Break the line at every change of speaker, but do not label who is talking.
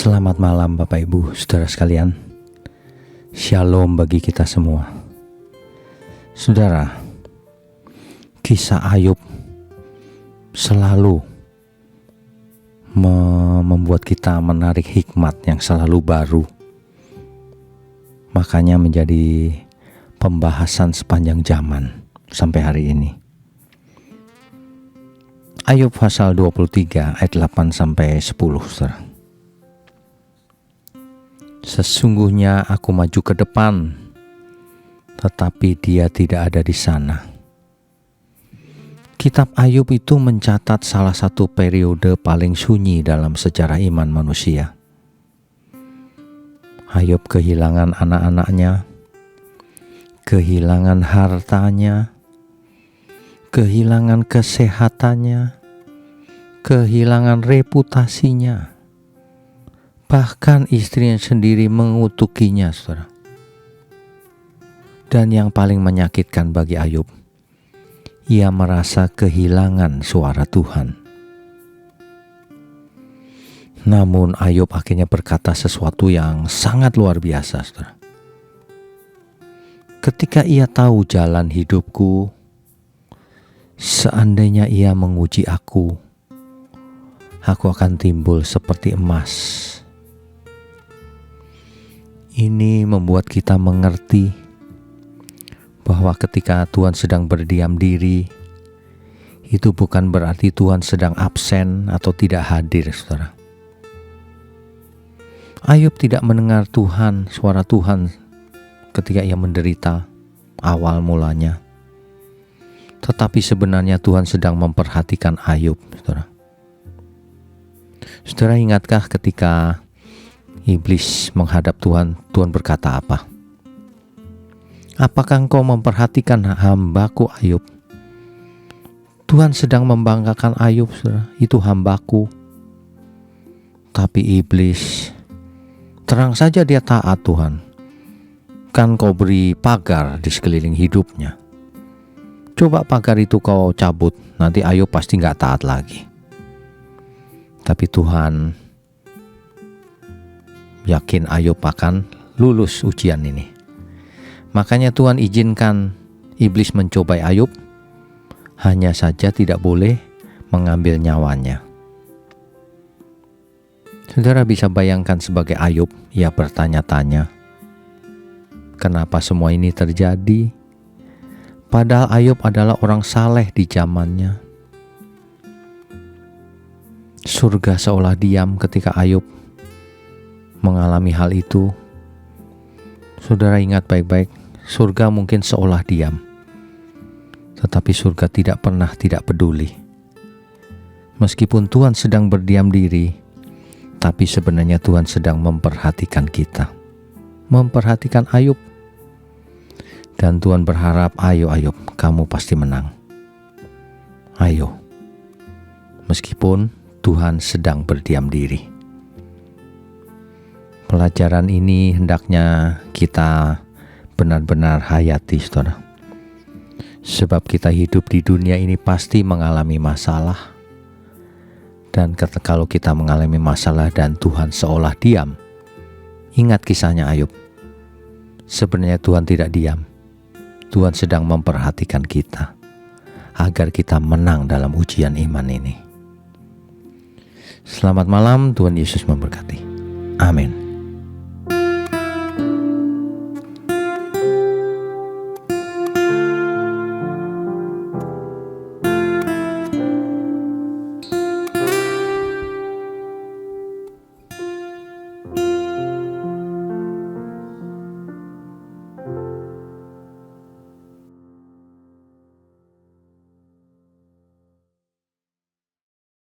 Selamat malam Bapak Ibu, saudara sekalian. Shalom bagi kita semua. Saudara, kisah Ayub selalu membuat kita menarik hikmat yang selalu baru. Makanya menjadi pembahasan sepanjang zaman sampai hari ini. Ayub pasal 23 ayat 8 sampai 10, saudara. Sesungguhnya aku maju ke depan, tetapi dia tidak ada di sana. Kitab Ayub itu mencatat salah satu periode paling sunyi dalam sejarah iman manusia. Ayub kehilangan anak-anaknya, kehilangan hartanya, kehilangan kesehatannya, kehilangan reputasinya. Bahkan istrinya sendiri mengutukinya, saudara. Dan yang paling menyakitkan bagi Ayub, ia merasa kehilangan suara Tuhan. Namun Ayub akhirnya berkata sesuatu yang sangat luar biasa, saudara. Ketika ia tahu jalan hidupku, seandainya ia menguji aku akan timbul seperti emas. Ini membuat kita mengerti bahwa ketika Tuhan sedang berdiam diri, itu bukan berarti Tuhan sedang absen atau tidak hadir, saudara. Ayub tidak mendengar Tuhan, suara Tuhan ketika ia menderita awal mulanya. Tetapi sebenarnya Tuhan sedang memperhatikan Ayub, saudara. Saudara ingatkah ketika iblis menghadap Tuhan, Tuhan berkata apa? Apakah engkau memperhatikan hambaku Ayub? Tuhan sedang membanggakan Ayub, saudara. Itu hambaku. Tapi iblis, terang saja dia taat Tuhan. Kan kau beri pagar di sekeliling hidupnya. Coba pagar itu kau cabut, nanti Ayub pasti gak taat lagi. Tapi Tuhan yakin Ayub akan lulus ujian ini. Makanya Tuhan izinkan iblis mencobai Ayub, hanya saja tidak boleh mengambil nyawanya. Saudara bisa bayangkan sebagai Ayub, ia bertanya-tanya, kenapa semua ini terjadi? Padahal Ayub adalah orang saleh di zamannya. Surga seolah diam ketika Ayub mengalami hal itu. Saudara ingat baik-baik, surga mungkin seolah diam, tetapi surga tidak pernah tidak peduli. Meskipun Tuhan sedang berdiam diri, tapi sebenarnya Tuhan sedang memperhatikan kita, memperhatikan Ayub. Dan Tuhan berharap, ayo Ayub, kamu pasti menang. Ayo, meskipun Tuhan sedang berdiam diri. Pelajaran ini hendaknya kita benar-benar hayati, saudara. Sebab kita hidup di dunia ini pasti mengalami masalah. Dan kalau kita mengalami masalah dan Tuhan seolah diam, ingat kisahnya Ayub. Sebenarnya Tuhan tidak diam. Tuhan sedang memperhatikan kita agar kita menang dalam ujian iman ini. Selamat malam, Tuhan Yesus memberkati. Amin.